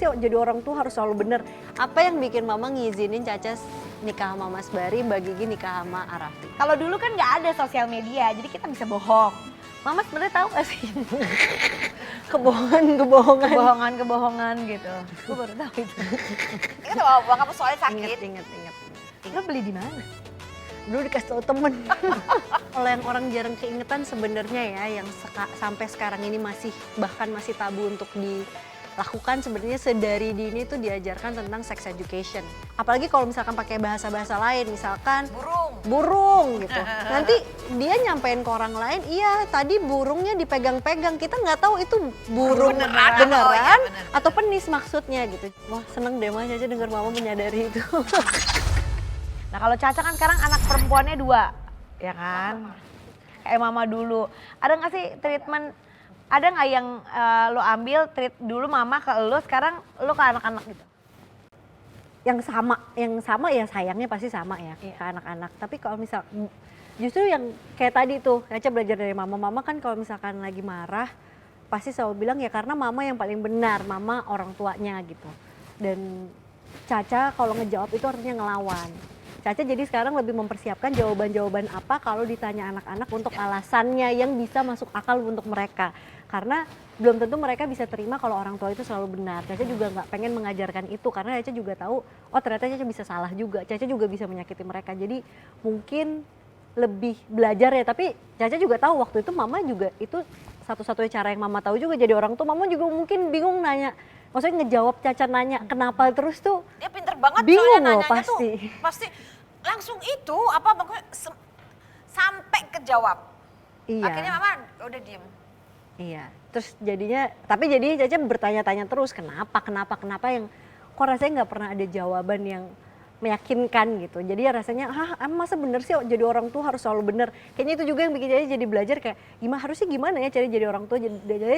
sih jadi orang tua harus selalu bener. Apa yang bikin mama ngizinin Caca nikah sama Mas Bari, Mbak Gigi nikah sama Arafi? Kalau dulu kan nggak ada sosial media, jadi kita bisa bohong. Mama sebenarnya tahu gak sih? Kebohongan gitu. Gue baru tahu itu. Ingat gak Bang, kamu soalnya sakit? Ingat. Lo beli di mana? Dulu dikasih tau temen. Kalau yang orang jarang keingetan sebenarnya ya, yang sampai sekarang ini bahkan masih tabu untuk dilakukan, sebenarnya sedari dini itu diajarkan tentang sex education. Apalagi kalau misalkan pakai bahasa-bahasa lain, misalkan burung gitu. Nanti dia nyampein ke orang lain, iya tadi burungnya dipegang-pegang, kita nggak tahu itu burung beneran atau penis maksudnya gitu. Wah seneng deh Mas Caca denger mama menyadari itu. Nah kalau Caca kan sekarang anak perempuannya 2, ya kan? Kayak mama dulu. Ada nggak sih treatment, ada nggak yang lo ambil dulu mama ke lo, sekarang lo ke anak-anak gitu? Yang sama ya sayangnya pasti sama ya ke anak-anak. Tapi kalau misal justru yang kayak tadi tuh Caca belajar dari mama kan kalau misalkan lagi marah pasti selalu bilang ya karena mama yang paling benar, mama orang tuanya gitu. Dan Caca kalau ngejawab itu artinya ngelawan. Caca jadi sekarang lebih mempersiapkan jawaban-jawaban apa kalau ditanya anak-anak untuk alasannya yang bisa masuk akal untuk mereka. Karena belum tentu mereka bisa terima kalau orang tua itu selalu benar. Caca juga nggak pengen mengajarkan itu karena Caca juga tahu, oh ternyata Caca bisa salah juga. Caca juga bisa menyakiti mereka. Jadi mungkin lebih belajar ya, tapi Caca juga tahu waktu itu mama juga itu satu-satunya cara yang mama tahu juga jadi orang tua. Mama juga mungkin bingung nanya. Maksudnya ngejawab Caca nanya kenapa terus tuh dia pinter banget bingung soalnya loh nanyanya pasti. tuh pasti langsung itu apa pokoknya sampai kejawab. Iya. Akhirnya mama udah diem. Iya. Terus jadinya jadi Caca bertanya-tanya terus kenapa yang kok rasanya nggak pernah ada jawaban yang meyakinkan gitu. Jadi ya rasanya masa bener sih jadi orang tua harus selalu bener. Kayaknya itu juga yang bikin Caca jadi belajar kayak gimana ya cara jadi orang tua,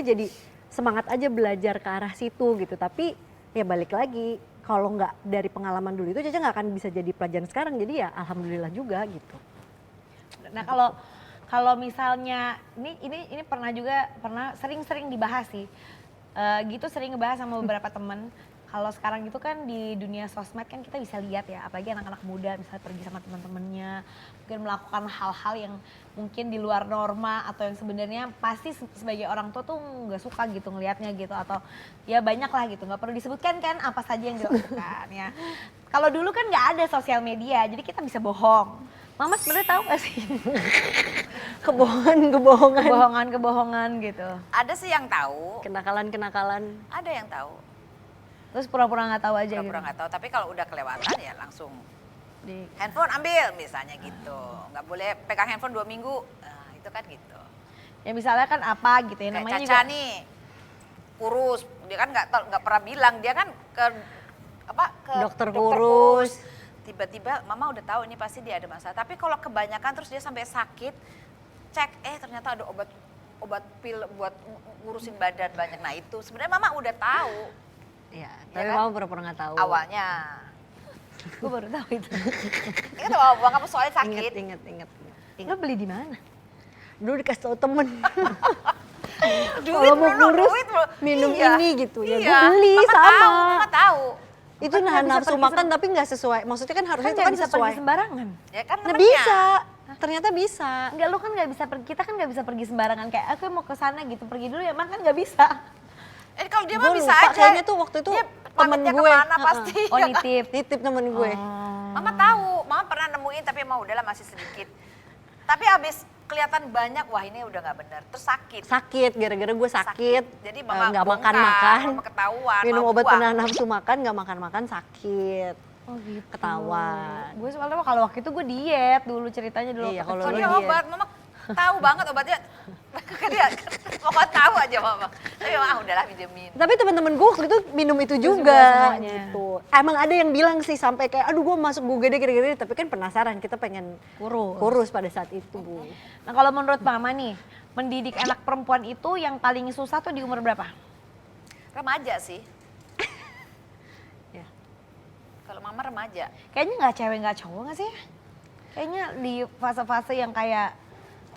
jadi semangat aja belajar ke arah situ gitu. Tapi ya balik lagi kalau nggak dari pengalaman dulu itu Caca nggak akan bisa jadi pelajaran sekarang. Jadi ya alhamdulillah juga gitu. Nah kalau misalnya ini pernah sering dibahas sih, gitu sering ngebahas sama beberapa temen. Kalau sekarang gitu kan di dunia sosmed kan kita bisa lihat ya, apalagi anak-anak muda misalnya pergi sama teman-temannya, mungkin melakukan hal-hal yang mungkin di luar norma atau yang sebenarnya pasti sebagai orang tua tuh nggak suka gitu ngelihatnya gitu, atau ya banyak lah gitu, nggak perlu disebutkan kan apa saja yang dilakukan ya. Kalau dulu kan nggak ada sosial media, jadi kita bisa bohong. Mama sebenarnya tahu gak sih? Kebohongan gitu. Ada sih yang tahu. Kenakalan. Ada yang tahu. Terus pura-pura nggak tahu aja Pura-pura gitu. nggak tahu, tapi kalau udah kelewatan ya langsung handphone ambil misalnya gitu. Nggak boleh pegang handphone 2 minggu, nah, itu kan gitu. Ya misalnya kan apa gitu ya, Kayak namanya Caca juga nih kurus, dia kan nggak pernah bilang, dia kan ke Dokter kurus. Tiba-tiba mama udah tahu ini pasti dia ada masalah. Tapi kalau kebanyakan terus dia sampai sakit, cek ternyata ada obat pil buat ngurusin badan banyak. Nah itu sebenarnya mama udah tahu. Iya, Ya tapi kan? mama pura-pura nggak tahu. Awalnya. gue baru tahu itu. Ingat gak Bang, kamu soalnya sakit? Ingat. Lo beli di mana? Dulu dikasih tau temen. Duit Kalau mau dulu, kurus duit dulu. minum Iya. ini gitu ya. Iya. Gue beli Mama sama. Tahu, mama tahu. Itu Kan nahan nggak bisa nafsu pergi makan tapi nggak sesuai. Maksudnya kan harusnya Kan itu nggak kan bisa sesuai. pergi sembarangan. Ya kan Nah temennya. bisa. Ternyata bisa. Enggak, lo kan nggak bisa pergi, kita kan nggak bisa pergi sembarangan kayak aku mau ke sana gitu, pergi dulu ya, kan nggak bisa. Kalau dia Gua mah bisa lupa, aja. kayaknya tuh waktu itu Dia temen pamitnya gue. kemana pasti. Oh nitip. Nitip temen gue. Mama tahu, mama pernah nemuin tapi emang udahlah masih sedikit. Tapi abis kelihatan banyak, wah ini udah nggak benar, terus sakit. Sakit, gara-gara gue sakit. Jadi mama nggak bongkar, makan-makan. mama ketahuan, Minum mama obat buang. penahan nafsu makan, nggak makan-makan sakit. Oh gitu. Ketahuan. Gue soalnya kalau waktu itu gue diet dulu ceritanya dulu. Iya, waktu kalau kecil. Kalau lu dia diet. obat, mama tahu banget obatnya. Dia pokoknya tahu aja mama. Tapi udahlah minjemin. Tapi teman-teman gue waktu itu minum itu juga juga semuanya. gitu. Emang ada yang bilang sih sampai kayak aduh gue masuk gue gede, tapi kan penasaran, kita pengen kurus pada saat itu, Bu. Nah kalau menurut mama nih, mendidik anak perempuan itu yang paling susah tuh di umur berapa? Remaja sih. Ya. Kalau mama remaja. Kayaknya nggak cewek nggak cowok nggak sih? Kayaknya di fase-fase yang kayak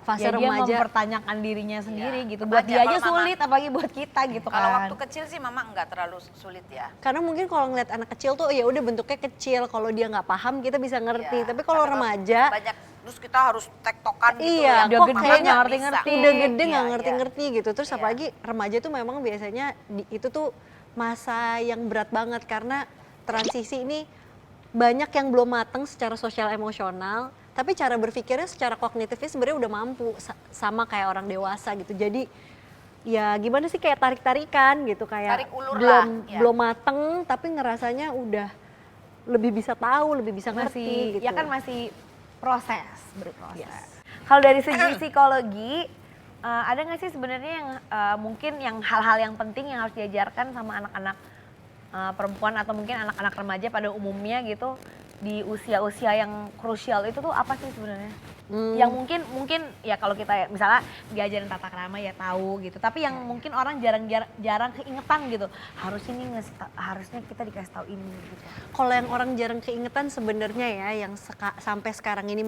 Fase ya dia remaja. mempertanyakan dirinya sendiri Iya, gitu. Buat remaja. dia aja Kalau Mama- sulit, apalagi buat kita gitu Kalau kan. waktu kecil sih mama nggak terlalu sulit ya. Karena mungkin kalau ngeliat anak kecil tuh ya udah bentuknya kecil, kalau dia nggak paham kita bisa ngerti. Iya. Tapi kalau Sampai remaja banyak terus kita harus tektokan gitu iya, yang udah kok gede kayaknya nggak ngerti-ngerti. udah gede Iya, nggak iya. ngerti-ngerti gitu. Terus Iya. apalagi remaja tuh memang biasanya itu tuh masa yang berat banget karena transisi ini banyak yang belum mateng secara sosial emosional, tapi cara berpikirnya secara kognitifnya sebenarnya udah mampu sama kayak orang dewasa gitu. Jadi ya gimana sih kayak tarik-tarikan gitu kayak Tarik ulur belum lah, ya. belum mateng tapi ngerasanya udah lebih bisa tahu, lebih bisa ngerti Masih, gitu. ya kan masih proses, berproses. Yes. Kalau dari segi psikologi, ada nggak sih sebenarnya yang mungkin yang hal-hal yang penting yang harus diajarkan sama anak-anak perempuan atau mungkin anak-anak remaja pada umumnya gitu di usia-usia yang krusial itu tuh apa sih sebenarnya? Yang mungkin ya kalau kita misalnya diajarin tata krama ya tahu gitu, tapi yang mungkin orang jarang keingetan gitu. Harusnya kita dikasih tahu ini gitu. Kalau yang orang jarang keingetan sebenarnya ya yang sampai sekarang ini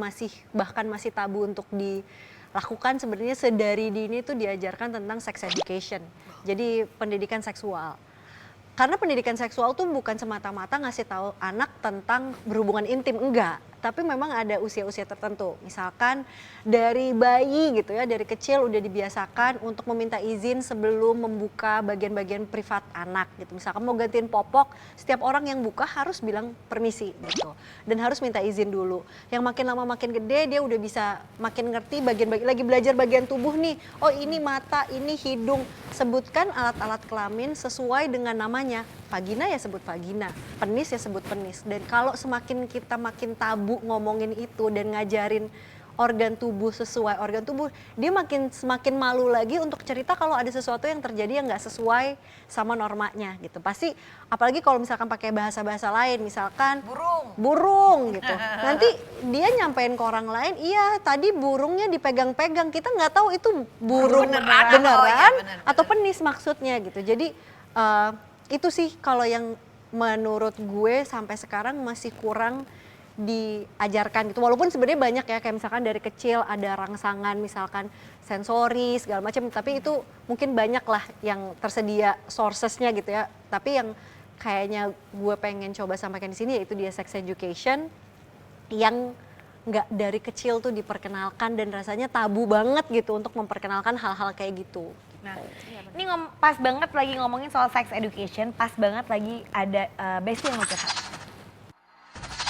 bahkan masih tabu untuk dilakukan sebenarnya sedari dini itu diajarkan tentang sex education. Jadi pendidikan seksual. Karena pendidikan seksual tuh bukan semata-mata ngasih tahu anak tentang berhubungan intim, enggak. Tapi memang ada usia-usia tertentu. Misalkan dari bayi gitu ya, dari kecil udah dibiasakan untuk meminta izin sebelum membuka bagian-bagian privat anak gitu. Misalkan mau gantiin popok, setiap orang yang buka harus bilang permisi gitu. Dan harus minta izin dulu. Yang makin lama makin gede dia udah bisa makin ngerti bagian-bagian, lagi belajar bagian tubuh nih. Oh ini mata, ini hidung. Sebutkan alat-alat kelamin sesuai dengan namanya. Vagina ya sebut vagina, penis ya sebut penis. Dan kalau semakin kita makin tabu ngomongin itu dan ngajarin organ tubuh sesuai organ tubuh, dia semakin malu lagi untuk cerita kalau ada sesuatu yang terjadi yang nggak sesuai sama normanya gitu. Pasti apalagi kalau misalkan pakai bahasa-bahasa lain, misalkan burung gitu. Nanti dia nyampein ke orang lain, iya tadi burungnya dipegang-pegang, kita nggak tahu itu burung Beneran. beneran Oh, iya, bener. atau penis maksudnya gitu. Jadi itu sih kalau yang menurut gue sampai sekarang masih kurang diajarkan gitu. Walaupun sebenarnya banyak ya kayak misalkan dari kecil ada rangsangan misalkan sensori segala macam, tapi itu mungkin banyak lah yang tersedia sourcesnya gitu ya. Tapi yang kayaknya gue pengen coba sampaikan di sini yaitu dia sex education yang nggak dari kecil tuh diperkenalkan dan rasanya tabu banget gitu untuk memperkenalkan hal-hal kayak gitu. Nah, ini pas banget lagi ngomongin soal sex education, pas banget lagi ada Besti yang mau curhat.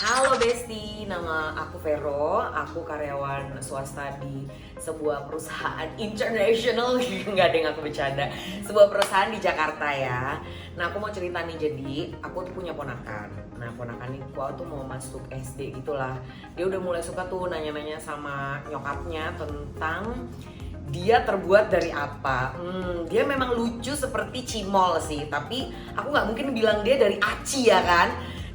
Halo Besti, nama aku Vero, aku karyawan swasta di sebuah perusahaan international, nggak ada yang aku bercanda, sebuah perusahaan di Jakarta ya. Nah aku mau cerita nih, jadi aku tuh punya ponakan. Nah ponakan aku tuh mau masuk SD gitulah. Dia udah mulai suka tuh nanya-nanya sama nyokapnya tentang dia terbuat dari apa. Dia memang lucu seperti cimol sih, tapi aku nggak mungkin bilang dia dari aci ya kan.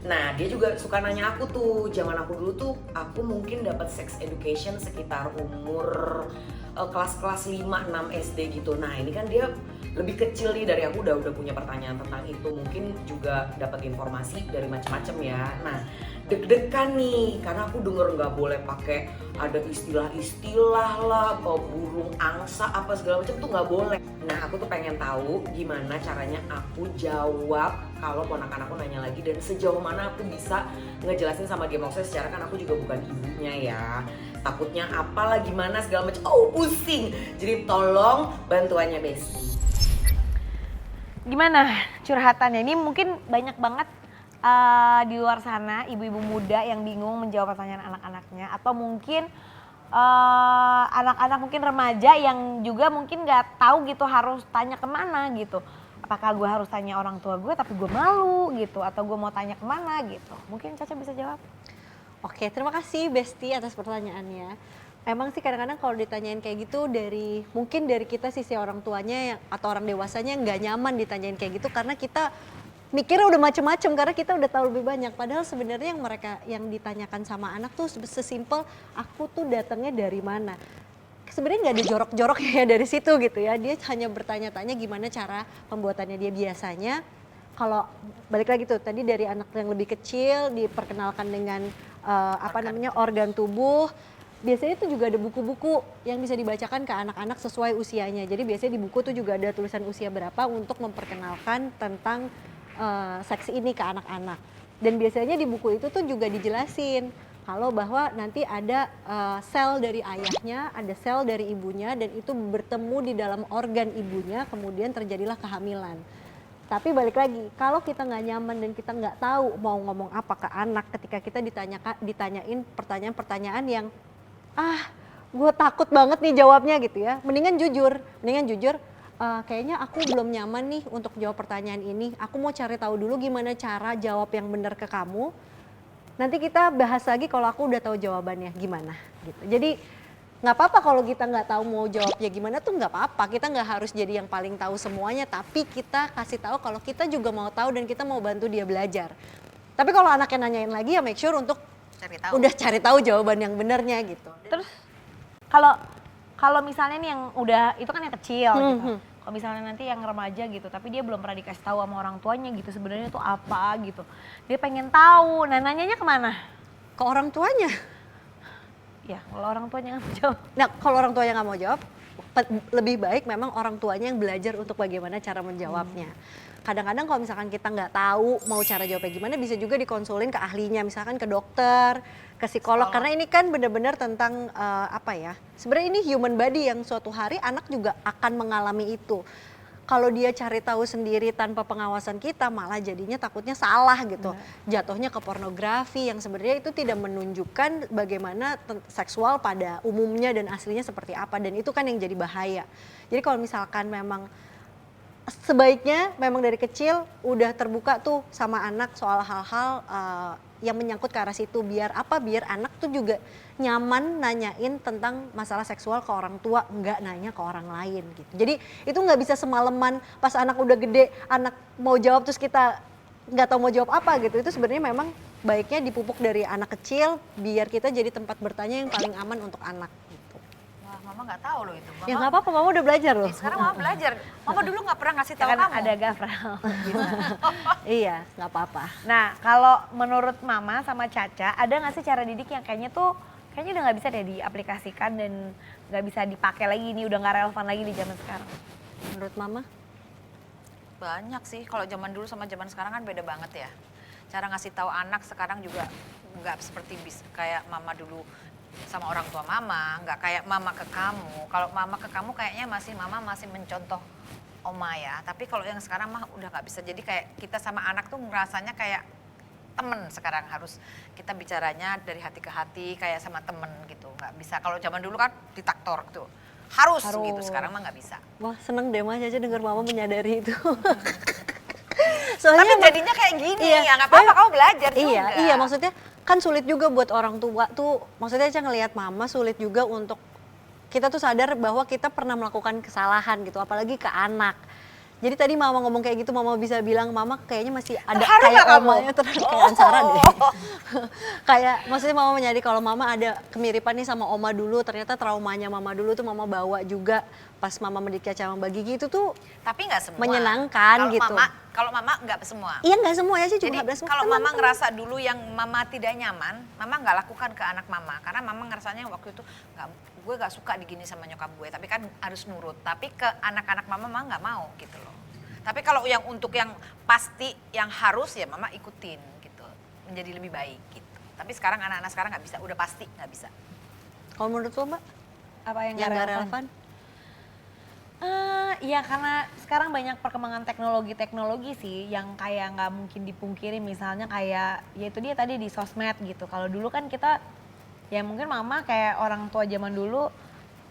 Nah dia juga suka nanya aku tuh, zaman aku dulu tuh aku mungkin dapat sex education sekitar umur kelas-kelas 5-6 SD gitu. Nah ini kan dia lebih kecil nih dari aku, udah punya pertanyaan tentang itu, mungkin juga dapat informasi dari macam-macam ya. Nah deg-degan nih karena aku denger nggak boleh pakai ada istilah-istilah lah, burung angsa apa segala macam tuh nggak boleh. Nah aku tuh pengen tahu gimana caranya aku jawab kalau ponakan aku nanya lagi, dan sejauh mana aku bisa ngejelasin sama dia. Maksudnya secara kan aku juga bukan ibunya ya, takutnya apalah gimana segala macam, pusing. Jadi tolong bantuannya Besti. Gimana curhatannya? Ini mungkin banyak banget di luar sana ibu-ibu muda yang bingung menjawab pertanyaan anak-anaknya, atau mungkin anak-anak mungkin remaja yang juga mungkin nggak tahu gitu harus tanya kemana gitu. Apakah gue harus tanya orang tua gue tapi gue malu gitu, atau gue mau tanya kemana gitu. Mungkin Caca bisa jawab. Oke, terima kasih Besti atas pertanyaannya. Emang sih kadang-kadang kalau ditanyain kayak gitu mungkin dari kita sisi orang tuanya atau orang dewasanya nggak nyaman ditanyain kayak gitu karena kita mikirnya udah macem-macem karena kita udah tahu lebih banyak. Padahal sebenarnya yang ditanyakan sama anak tuh sesimpel aku tuh datangnya dari mana. Sebenarnya nggak ada jorok-joroknya dari situ gitu ya. Dia hanya bertanya-tanya gimana cara pembuatannya dia biasanya. Kalau balik lagi tuh tadi dari anak yang lebih kecil diperkenalkan dengan organ tubuh. biasanya itu juga ada buku-buku yang bisa dibacakan ke anak-anak sesuai usianya. Jadi biasanya di buku tuh juga ada tulisan usia berapa untuk memperkenalkan tentang seks ini ke anak-anak. Dan biasanya di buku itu tuh juga dijelasin kalau bahwa nanti ada sel dari ayahnya, ada sel dari ibunya, dan itu bertemu di dalam organ ibunya, kemudian terjadilah kehamilan. Tapi balik lagi, kalau kita nggak nyaman dan kita nggak tahu mau ngomong apa ke anak ketika kita ditanyain pertanyaan-pertanyaan yang gue takut banget nih jawabnya gitu ya, mendingan jujur, kayaknya aku belum nyaman nih untuk jawab pertanyaan ini, aku mau cari tahu dulu gimana cara jawab yang benar ke kamu. Nanti kita bahas lagi kalau aku udah tahu jawabannya gimana gitu. Jadi nggak apa-apa kalau kita nggak tahu mau jawabnya gimana tuh nggak apa-apa. Kita nggak harus jadi yang paling tahu semuanya, tapi kita kasih tahu kalau kita juga mau tahu dan kita mau bantu dia belajar. Tapi kalau anaknya nanyain lagi ya make sure untuk cari tahu jawaban yang benernya gitu. Terus kalau misalnya nih yang udah itu kan yang kecil gitu. Kalau misalnya nanti yang remaja gitu, tapi dia belum pernah dikasih tahu sama orang tuanya gitu sebenarnya itu apa gitu. Dia pengen tahu, nah nanyanya kemana? Ke orang tuanya. Ya, kalau orang tuanya nggak mau jawab. Nah, kalau orang tuanya nggak mau jawab, lebih baik memang orang tuanya yang belajar untuk bagaimana cara menjawabnya. Kadang-kadang kalau misalkan kita nggak tahu mau cara jawabnya gimana, bisa juga dikonsulin ke ahlinya, misalkan ke dokter, ke psikolog. Karena ini kan benar-benar tentang sebenarnya ini human body yang suatu hari anak juga akan mengalami itu. Kalau dia cari tahu sendiri tanpa pengawasan kita, malah jadinya takutnya salah gitu. Jatuhnya ke pornografi yang sebenarnya itu tidak menunjukkan bagaimana seksual pada umumnya dan aslinya seperti apa. Dan itu kan yang jadi bahaya. Jadi kalau misalkan memang sebaiknya memang dari kecil udah terbuka tuh sama anak soal hal-hal yang menyangkut ke arah situ, biar anak tuh juga nyaman nanyain tentang masalah seksual ke orang tua, nggak nanya ke orang lain gitu. Jadi itu nggak bisa semalaman pas anak udah gede, anak mau jawab terus kita nggak tahu mau jawab apa gitu. Itu sebenarnya memang baiknya dipupuk dari anak kecil biar kita jadi tempat bertanya yang paling aman untuk anak gitu. Wah, mama nggak tahu loh itu. Mama, Ya nggak apa-apa, mama udah belajar loh. sekarang mama belajar. Mama dulu nggak pernah ngasih tahu Kan kamu. ada gafral gitu. Iya, nggak apa-apa. Nah, kalau menurut Mama sama Caca, ada nggak sih cara didik yang kayaknya udah nggak bisa deh diaplikasikan dan nggak bisa dipakai lagi nih, udah nggak relevan lagi di zaman sekarang? Menurut mama? Banyak sih, kalau zaman dulu sama zaman sekarang kan beda banget ya. Cara ngasih tahu anak sekarang juga nggak seperti kayak mama dulu sama orang tua mama, nggak kayak mama ke kamu. Kalau mama ke kamu kayaknya mama masih mencontoh oma ya. Tapi kalau yang sekarang mah udah nggak bisa. Jadi kayak kita sama anak tuh ngerasanya kayak temen sekarang, harus kita bicaranya dari hati ke hati kayak sama temen gitu. Nggak bisa, kalau zaman dulu kan ditaktor tuh. Harus gitu, sekarang mah nggak bisa. Wah, seneng deh Mas Caca dengar mama menyadari itu. Tapi jadinya kayak gini, ya nggak apa-apa kamu belajar juga. Iya, maksudnya kan sulit juga buat orang tua tuh, maksudnya Caca ngelihat mama sulit juga untuk kita tuh sadar bahwa kita pernah melakukan kesalahan gitu, apalagi ke anak. Jadi tadi mama ngomong kayak gitu, mama bisa bilang mama kayaknya masih ada terharu kayak kamu? omanya, kayak Ansara deh. Kayak maksudnya mama menyadari kalau mama ada kemiripan nih sama oma dulu, ternyata traumanya mama dulu tuh mama bawa juga pas mama menikah sama Mbak Gigi itu tuh Tapi nggak semua. menyenangkan Kalau gitu. Kalau mama nggak semua. Iya nggak semua ya sih, Jadi cuma semua. kalau mama ngerasa dulu yang mama tidak nyaman, mama nggak lakukan ke anak mama. Karena mama ngerasanya waktu itu gue nggak suka digini sama nyokap gue, tapi kan harus nurut. Tapi ke anak-anak mama nggak mau gitu loh. Tapi kalau yang untuk yang pasti, yang harus ya mama ikutin gitu, menjadi lebih baik gitu. Tapi sekarang anak-anak sekarang nggak bisa, udah pasti nggak bisa. Kalau menurut lo Mbak? Apa yang Yang nggak nggak relevan? relevan? Iya, karena sekarang banyak perkembangan teknologi sih yang kayak nggak mungkin dipungkiri, misalnya kayak ya itu dia tadi di sosmed gitu. Kalau dulu kan kita ya mungkin mama kayak orang tua zaman dulu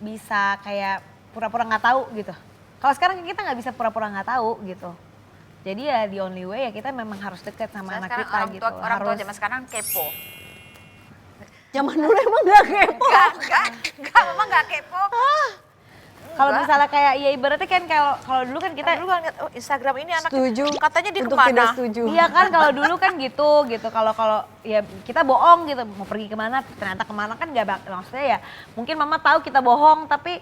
bisa kayak pura-pura nggak tahu gitu. Kalau sekarang kita nggak bisa pura-pura nggak tahu gitu. Jadi ya the only way ya kita memang harus deket sama anak kita gitu. Orang tua zaman sekarang kepo. Zaman dulu emang gak kepo. Enggak, mama nggak kepo. Kalau misalnya kayak ya ibaratnya kan kalau dulu kan kita Dulu kan lihat, oh Instagram ini anak Setuju. katanya dia Untuk kemana? tidak setuju. iya kan kalau dulu kan gitu. Kalau ya kita bohong gitu, mau pergi kemana ternyata kemana kan nggak maksudnya ya mungkin mama tahu kita bohong tapi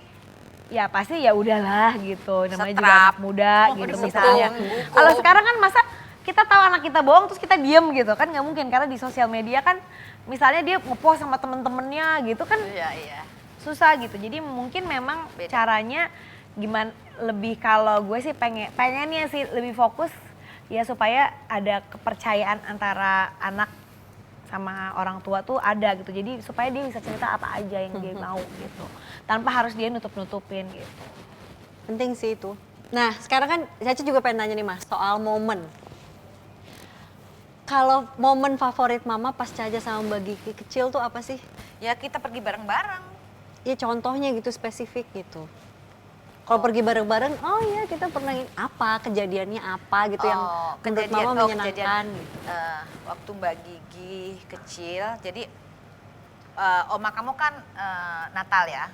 ya pasti ya udahlah gitu, namanya juga Setrap. anak muda gitu disetrap. misalnya. Kalau sekarang kan masa kita tahu anak kita bohong terus kita diem gitu kan nggak mungkin, karena di sosial media kan misalnya dia ngepost sama temen-temennya gitu kan Iya. susah gitu. Jadi mungkin memang Beda. caranya gimana lebih, kalau gue sih pengennya sih lebih fokus ya supaya ada kepercayaan antara anak sama orang tua tuh ada gitu. Jadi supaya dia bisa cerita apa aja yang dia mau gitu. Tanpa harus dia nutup-nutupin gitu. Penting sih itu. Nah sekarang kan Caca juga pengen nanya nih Mas soal momen. Kalau momen favorit Mama pas Caca sama Mbak Gigi kecil tuh apa sih? Ya kita pergi bareng-bareng. Ya contohnya gitu spesifik gitu. Kalau pergi bareng-bareng, oh iya kita pernah apa, kejadiannya apa gitu yang menurut Mama menyenangkan gitu. Waktu Mbak Gigi kecil, jadi oma kamu kan Natal ya.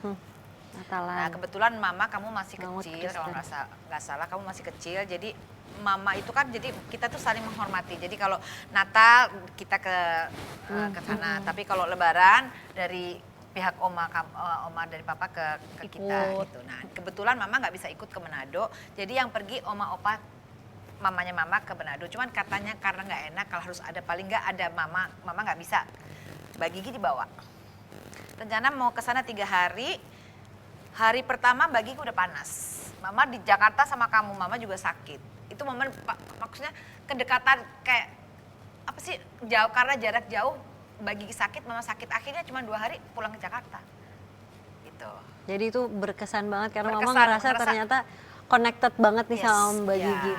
Natalan. Nah kebetulan mama kamu masih Kamu kecil, kalau Kristen. nggak salah kamu masih kecil, jadi mama itu kan jadi kita tuh saling menghormati. Jadi kalau Natal kita ke sana, tapi kalau Lebaran dari pihak oma dari papa ke kita Ikut. gitu. Nah kebetulan mama nggak bisa ikut ke Manado, jadi yang pergi oma opa mamanya mama ke Manado. Cuman katanya karena nggak enak kalau harus ada paling nggak ada mama nggak bisa. Mbak Gigi dibawa. Rencana mau ke sana 3 hari. Hari pertama Mbak Gigi udah panas. Mama di Jakarta sama kamu, mama juga sakit. Itu momen maksudnya kedekatan kayak apa sih, jauh karena jarak jauh. Mbak Gigi sakit, mama sakit, akhirnya cuma 2 hari pulang ke Jakarta. Gitu. Jadi itu berkesan banget karena Mama Berkesan, ngerasa ternyata connected banget nih Yes, sama Mbak ya. Gigi.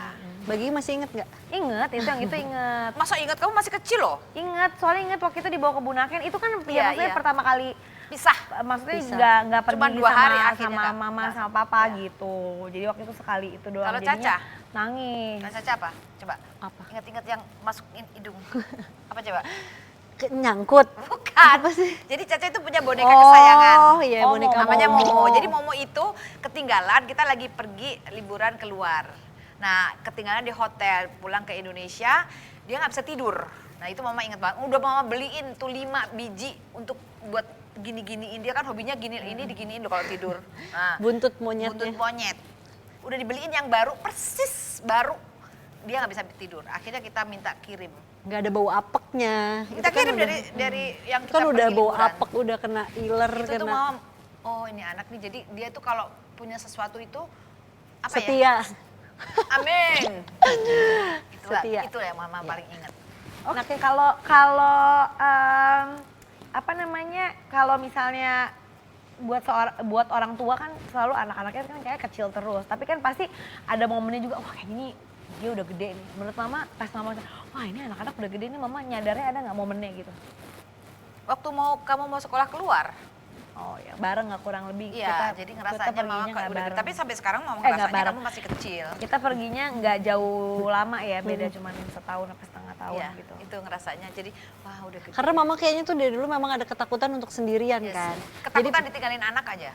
Mbak Gigi masih inget nggak? Ingat, itu inget. Masa ingat kamu masih kecil loh? Ingat, soalnya inget waktu itu dibawa ke Bunaken, itu kan Iya, maksudnya iya. pertama kali, Pisah. maksudnya Bisa. nggak pergi Cuman 2 hari sama akhirnya, Kak. mama Nggak. sama papa Iya. gitu. Jadi waktu itu sekali itu doang. Kalau jadinya Caca? nangis. Nah, Caca apa? Coba. Apa? Ingat-ingat yang masukin hidung. Apa coba? Nyangkut. Bukan. Apa sih? Jadi Caca itu punya boneka kesayangan. Oh iya Oh, boneka Namanya Momo. Momo. Jadi Momo itu ketinggalan, kita lagi pergi liburan keluar. Nah, ketinggalan di hotel, pulang ke Indonesia, dia nggak bisa tidur. Nah, itu Mama ingat banget. Udah Mama beliin tuh 5 biji untuk buat gini-giniin. Dia kan hobinya gini ini diginiin loh kalau tidur. Nah, Buntut monyetnya. buntut monyet. Udah dibeliin yang baru, persis baru. Dia nggak bisa tidur. Akhirnya kita minta kirim. Nggak ada bau apeknya. Kita Itu kan kirim udah- dari yang kita kan udah pergi bau liburan. apek, udah kena iler, Itu tuh kena Mama, oh ini anak nih, jadi dia tuh kalau punya sesuatu itu apa ya? setia. Amin. Setia. Itulah yang Mama paling ingat. Nah, apa namanya, kalau misalnya buat orang tua kan selalu anak-anaknya kan kayak kecil terus, tapi kan pasti ada momennya juga, wah kayak gini dia udah gede nih. Menurut Mama, pas Mama, wah ini anak-anak udah gede nih, Mama nyadarnya ada nggak momennya gitu? Waktu kamu mau sekolah keluar, Oh ya, bareng nggak kurang lebih. iya, jadi kita ngerasanya Mama perginya nggak udah gede. bareng. Tapi sampai sekarang Mama nggak ngerasanya bareng. kamu masih kecil. Kita perginya nggak jauh lama ya, beda cuman setahun apa setengah tahun Iya, gitu. itu ngerasanya. Jadi, wah udah gede. Karena Mama kayaknya tuh dari dulu memang ada ketakutan untuk sendirian Yes. kan. Ketakutan ditinggalin anak aja.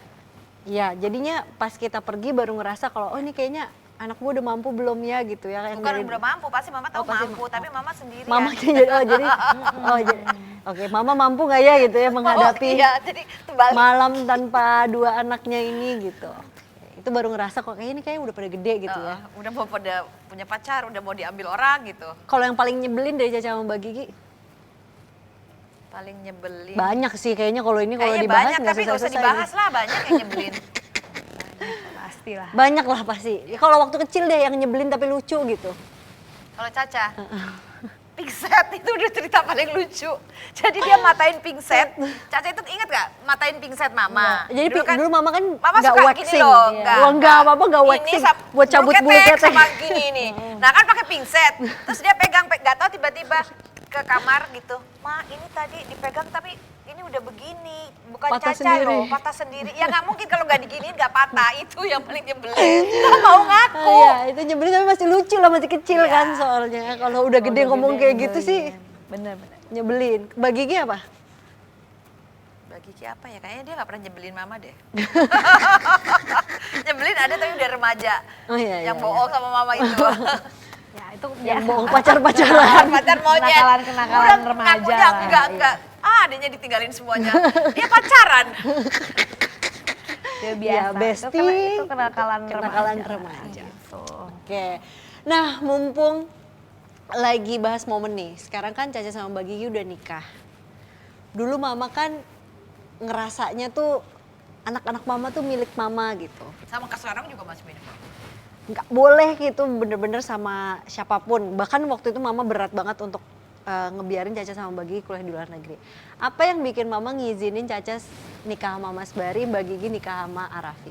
Iya, jadinya pas kita pergi baru ngerasa kalau oh ini kayaknya anak gue udah mampu belum ya gitu ya. Yang Bukan dari- udah mampu, pasti Mama tahu Oh, pasti mampu, tapi Mama sendirian. Mama jadi oke, Mama mampu nggak ya gitu ya menghadapi Oh, iya, jadi terbalik. malam tanpa 2 anaknya ini gitu. Itu baru ngerasa kok kayak ini kayak udah pada gede gitu ya. Udah mau pada punya pacar, udah mau diambil orang gitu. Kalau yang paling nyebelin dari Caca sama Mbak Gigi Paling nyebelin. banyak sih kayaknya kalau ini kalau Kayaknya dibahas banyak, tapi nggak usah selesai-selesai dibahas lah, banyak yang nyebelin. Pastilah. nih. Banyak lah pasti. Ya, kalau waktu kecil deh yang nyebelin tapi lucu gitu. Kalau Caca, pingset itu udah cerita paling lucu. Jadi dia matain pingset. Caca itu inget gak matain pingset Mama? Jadi dulu Mama kan Mama nggak suka waxing. gini loh, Iya. Oh, enggak, Papa nggak waxing. Buat cabut bulu ketek. sama gini nih. Nah kan pakai pingset. Terus dia pegang, gak tau tiba-tiba ke kamar gitu. Ma ini tadi dipegang tapi ini udah begini. Bukan Patah Caca sendiri. loh, patah sendiri. Ya gak mungkin kalau gak diginiin gak patah. Itu yang paling nyebelin. Gak mau ngaku. Iya, itu nyebelin tapi masih lucu lah, masih kecil Iya. kan soalnya. Kalau udah gede ngomong kayak gitu sih Bener-bener. nyebelin. Mbak Gigi apa? Bagi Kiki apa ya? Kayaknya dia gak pernah nyebelin Mama deh. Nyebelin ada tapi udah remaja. Oh iya, Yang iya, bohong sama Mama itu. Ya itu Yang biasa. bohong pacar-pacaran. Pacar monyet. Kenakalan Udah remaja ngakunya lah. enggak. Adanya ditinggalin semuanya. Dia pacaran. Ya Ya, biasa. bestie. Itu kenakalan Kenakalan remaja. remaja. Gitu. Oke. Nah, mumpung lagi bahas momen nih. Sekarang kan Caca sama Mbak Gigi udah nikah. dulu mama kan ngerasanya tuh anak-anak mama tuh milik mama gitu. Sama ke sekarang juga masih minum. Nggak boleh gitu bener-bener sama siapapun. Bahkan waktu itu mama berat banget untuk ngebiarin Caca sama Mbak Gigi kuliah di luar negeri. Apa yang bikin mama ngizinin Caca nikah sama Mas Bari, Mbak Gigi nikah sama Arafi?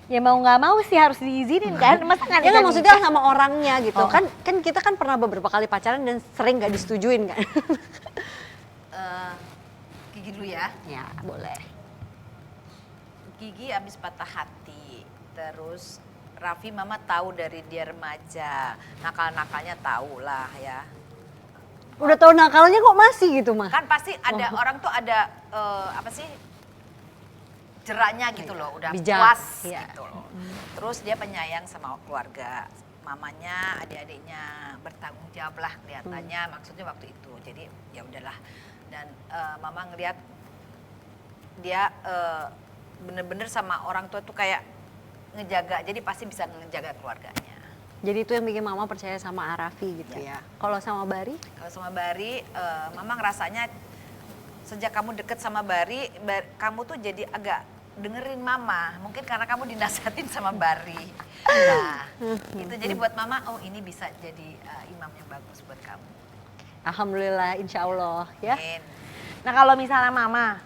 Ya mau nggak mau sih harus diizinin kan, masa nggak Ya nggak, nikah maksudnya sama orangnya gitu. Oh. Kan kita kan pernah beberapa kali pacaran dan sering nggak disetujuin kan. Gigi dulu ya. Ya boleh. Gigi abis patah hati, terus Raffi mama tahu dari dia remaja, nakal-nakalnya tahu lah ya. Udah tahu nakalnya kok masih gitu mah? Kan pasti ada orang tuh ada apa sih jeraknya gitu loh, udah Bijak, puas iya. gitu loh. Terus dia penyayang sama keluarga, mamanya, adik-adiknya bertanggung jawab lah kelihatannya, maksudnya waktu itu. Jadi ya udahlah. Dan mama ngelihat dia bener-bener sama orang tua tuh kayak ngejaga, jadi pasti bisa ngejaga keluarganya. Jadi itu yang bikin mama percaya sama Arafi gitu ya. Kalau sama Bari? Kalau sama Bari, mama ngerasanya sejak kamu deket sama Bari, kamu tuh jadi agak dengerin mama. Mungkin karena kamu dinasihatin sama Bari. Nah, itu jadi buat mama, oh ini bisa jadi imam yang bagus buat kamu. Alhamdulillah, insya Allah ya. Amin. Nah kalau misalnya mama,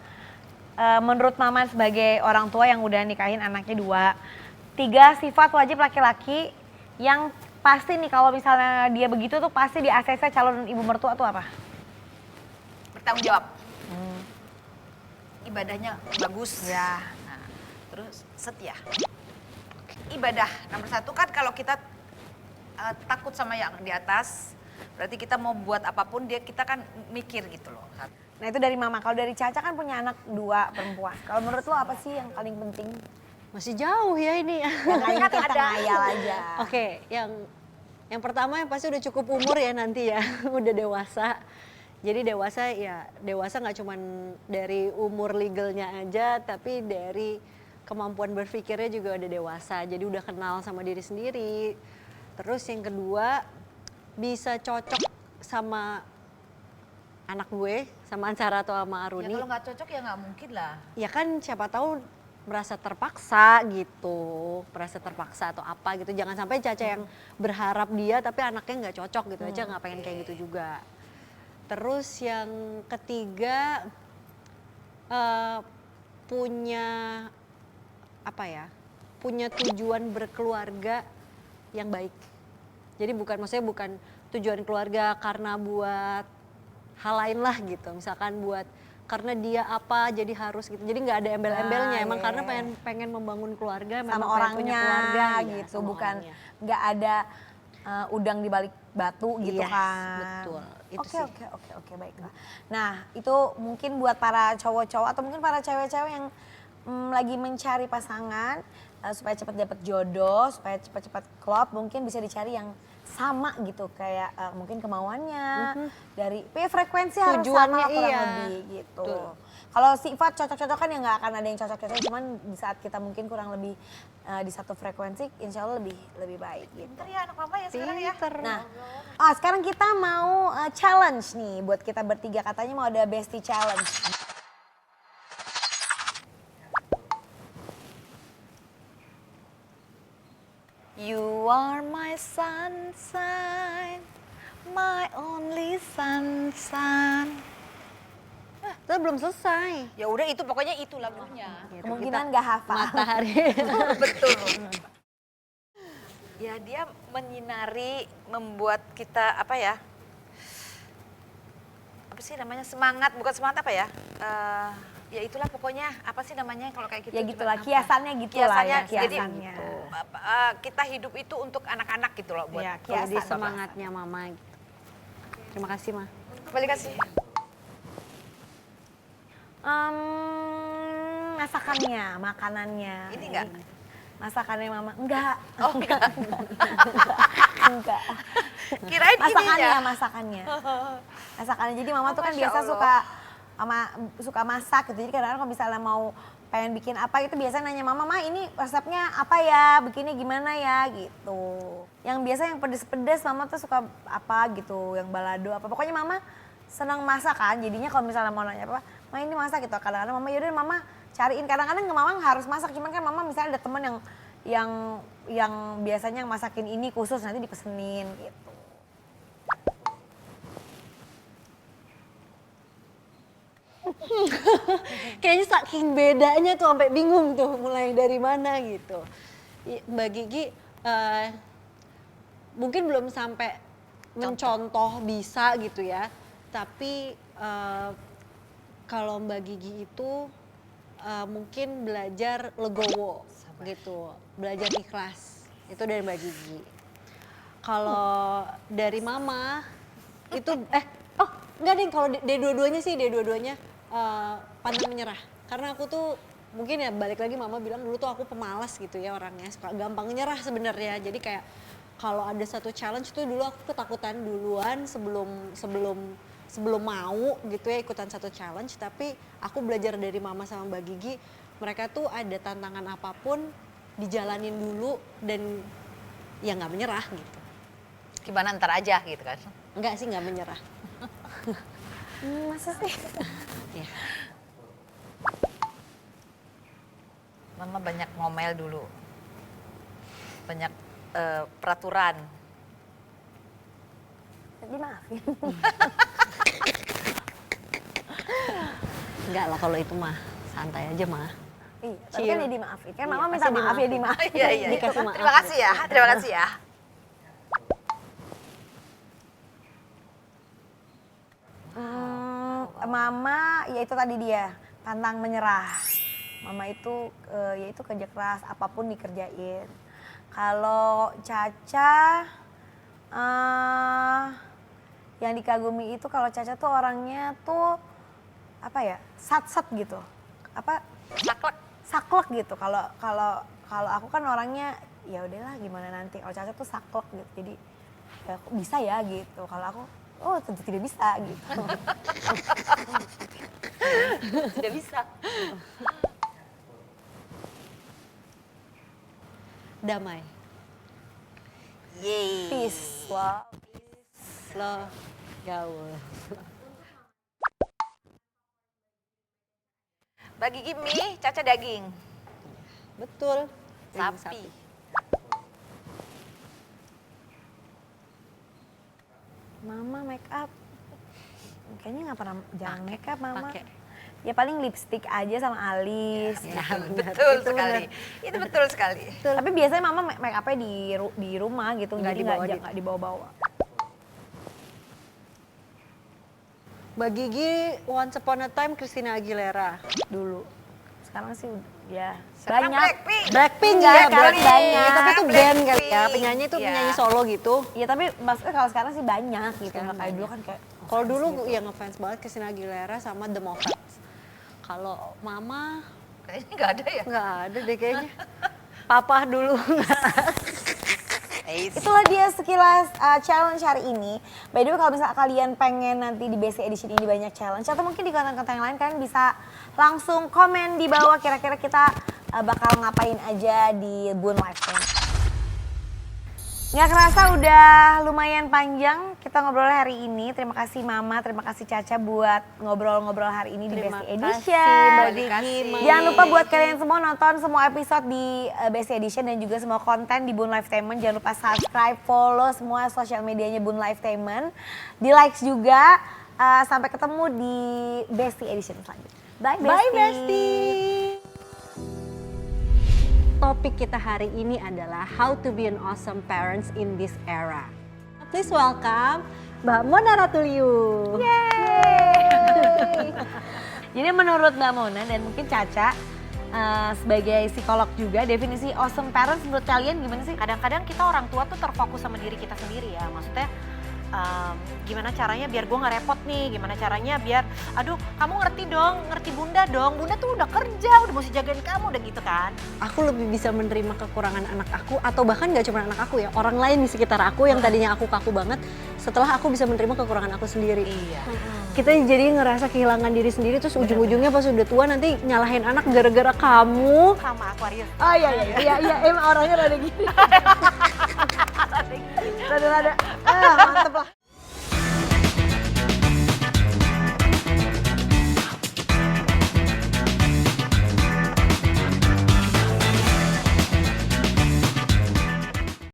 menurut mama sebagai orang tua yang udah nikahin anaknya 2, 3 sifat wajib laki-laki yang pasti nih kalau misalnya dia begitu tuh pasti di ACC calon ibu mertua tuh apa? Bertanggung jawab. Ibadahnya bagus. Ya. Nah, terus setia. Ibadah nomor 1 kan kalau kita takut sama yang di atas, berarti kita mau buat apapun kita kan mikir gitu loh. Nah itu dari mama. Kalau dari Caca kan punya anak 2 perempuan. Kalau menurut lo apa sih yang paling penting? Masih jauh ya ini. Yang lain kita ngayal aja. Oke, yang pertama yang pasti udah cukup umur ya nanti ya, udah dewasa. Jadi dewasa nggak cuman dari umur legalnya aja, tapi dari kemampuan berpikirnya juga udah dewasa. Jadi udah kenal sama diri sendiri. Terus yang kedua, bisa cocok sama anak gue, sama Ancara atau sama Ya Aruni. kalau nggak cocok ya nggak mungkin lah. Ya kan siapa tahu merasa terpaksa gitu, merasa terpaksa atau apa gitu. Jangan sampai Caca yang berharap dia tapi anaknya nggak cocok gitu aja, nggak pengen kayak gitu juga. Terus yang ketiga punya apa ya? Punya tujuan berkeluarga yang baik. Jadi maksudnya bukan tujuan keluarga karena buat hal lain lah gitu. Misalkan buat karena dia apa jadi harus gitu. Jadi nggak ada embel-embelnya. Emang karena pengen membangun keluarga, memang Sama pengen orangnya punya keluarga gitu, sama bukan orangnya. nggak ada udang di balik batu gitu Yes, kan. betul. Itu sih. Oke, baiklah. Nah, itu mungkin buat para cowok-cowok atau mungkin para cewek-cewek yang lagi mencari pasangan supaya cepat dapat jodoh, supaya cepat-cepat klop, mungkin bisa dicari yang sama gitu kayak mungkin kemauannya dari frekuensi harus Tujuannya, sama kurang iya. lebih gitu. Betul. Kalau sifat cocok-cocokan ya nggak akan ada yang cocok-cocok, cuman di saat kita mungkin kurang lebih di satu frekuensi, insya Allah lebih baik gitu. Pinter ya anak mama ya sekarang ya. Pinter. Nah, sekarang kita mau challenge nih buat kita bertiga, katanya mau ada bestie challenge. You are my sunshine, my only sunshine. Kita belum selesai. Ya udah itu pokoknya itu lagunya. Gitu, Kemungkinan kita nggak hafal. matahari. Betul. Ya dia menyinari, membuat kita apa ya? Apa sih namanya, semangat, bukan semangat apa ya? Ya itulah pokoknya, apa sih namanya kalau kayak gitu? Ya coba gitulah, apa? kiasannya gitu lah ya, Jadi kiasannya. kita hidup itu untuk anak-anak gitu loh buat Ya, Jadi kiasan. semangatnya mama. Gitu. Terima kasih Ma. balik kasih. Masakannya, makanannya. Ini enggak? Masakannya mama, enggak. Oh enggak. Enggak. Kirain Masakannya, ininya. masakannya. Masakannya. Jadi mama tuh kan Masya biasa Allah. suka masak gitu. Jadi kadang-kadang kalau misalnya mau pengen bikin apa itu biasanya nanya mama, Ma ini resepnya apa ya, bikinnya gimana ya gitu. Yang biasa yang pedes-pedes mama tuh suka apa gitu, yang balado apa. Pokoknya mama senang masak kan, jadinya kalau misalnya mau nanya apa, Ma ini masak gitu. Kadang-kadang mama yaudah mama cariin. Kadang-kadang mama harus masak, cuman kan mama misalnya ada temen yang biasanya masakin ini khusus nanti dipesenin gitu. Kayaknya saking bedanya tuh sampai bingung tuh mulai dari mana gitu. Mbak Gigi mungkin belum sampai mencontoh bisa gitu ya. Tapi kalau Mbak Gigi itu mungkin belajar legowo gitu, belajar ikhlas. Itu dari Mbak Gigi. Kalau dari Mama itu enggak deh, kalau dari dua-duanya pantang menyerah. Karena aku tuh mungkin ya balik lagi Mama bilang dulu tuh aku pemalas gitu ya orangnya, suka gampang nyerah sebenarnya. Jadi kayak kalau ada satu challenge tuh dulu aku ketakutan duluan sebelum mau gitu ya ikutan satu challenge. Tapi aku belajar dari Mama sama Mbak Gigi, mereka tuh ada tantangan apapun dijalanin dulu dan ya nggak menyerah gitu. Gimana ntar aja gitu kan. Enggak sih, nggak menyerah. Masa sih? Ya. Mama banyak ngomel dulu. Banyak peraturan. Dimaafin. Enggak lah kalau itu mah, santai aja mah. Iya, tapi kan ya dimaafin. Kan mama Iya, minta pasti maaf ya dimaafin. dimaafin. Iya, iya. Dikasih maaf. Terima kasih ya, terima kasih ya. Mama ya itu tadi dia, pantang menyerah. Mama itu ya itu kerja keras, apapun dikerjain. Kalau Caca yang dikagumi itu kalau Caca tuh orangnya tuh apa ya, sat-sat gitu. Apa? Saklek. Saklek gitu. Kalau aku kan orangnya ya udahlah gimana nanti. Kalau Caca tuh saklek gitu. Jadi ya kok bisa ya gitu. Kalau aku tentu tidak bisa gitu. Tidak bisa. Damai. Yeay. Peace, love. Lo gaul. Mbak Gigi mie, Caca daging. Betul. Daging Sapi. Mama make up. Kayaknya nggak pernah jarang make up mama. Pakai. Ya paling lipstick aja sama alis. Ya, Betul sekali. Itu betul sekali. Tapi biasanya mama make upnya di rumah gitu, Nggak jadi dibawa nggak dibawa-bawa. Mbak Gigi once upon a time Christina Aguilera. Dulu. Sekarang sih ya Sekarang banyak. Blackpink Enggak, Iya, sekarang Blackpink. banyak. Tapi itu Blackpink. band kali ya, penyanyi itu Iya. penyanyi solo gitu. Iya tapi maksudnya kalau sekarang sih banyak gitu. Sekarang Nggak kayak dulu banyak. kan kayak Kalau dulu ya ngefans banget Christina Aguilera sama The Moffats. Kalau Mama Kayaknya nggak ada ya. nggak ada deh kayaknya. Papa dulu. itulah dia sekilas challenge hari ini. By the way kalau misalnya kalian pengen nanti di BC Edition ini banyak challenge atau mungkin di konten-konten yang lain, kalian bisa langsung komen di bawah kira-kira kita bakal ngapain aja di Boon Live Time. Nggak kerasa udah lumayan panjang kita ngobrol hari ini. Terima kasih Mama, terima kasih Caca buat ngobrol-ngobrol hari ini di Terima BC kasih Edition. Mbak Gigi. Jangan lupa buat kalian semua nonton semua episode di BC Edition dan juga semua konten di Boon Lifetainment. Jangan lupa subscribe, follow semua sosial medianya Boon Lifetainment. Di likes juga. Sampai ketemu di BC Edition selanjutnya. Bye Bestie. Bye Bestie. Topik kita hari ini adalah how to be an awesome parents in this era. Please welcome Mbak Mona Ratuliu. Jadi menurut Mbak Mona dan mungkin Caca sebagai psikolog juga, definisi awesome parents menurut kalian gimana sih? Kadang-kadang kita orang tua tuh terfokus sama diri kita sendiri ya. Maksudnya gimana caranya biar gue nggak repot nih, gimana caranya biar, aduh kamu ngerti dong, ngerti bunda dong, bunda tuh udah kerja, udah mesti jagain kamu, udah gitu kan. Aku lebih bisa menerima kekurangan anak aku atau bahkan gak cuma anak aku ya, orang lain di sekitar aku yang tadinya aku kaku banget, setelah aku bisa menerima kekurangan aku sendiri. Iya. Kita jadi ngerasa kehilangan diri sendiri terus ujung-ujungnya pas udah tua nanti nyalahin anak gara-gara kamu. Sama Aquarius. Oh iya emang orangnya rada gini. Rada mantep lah.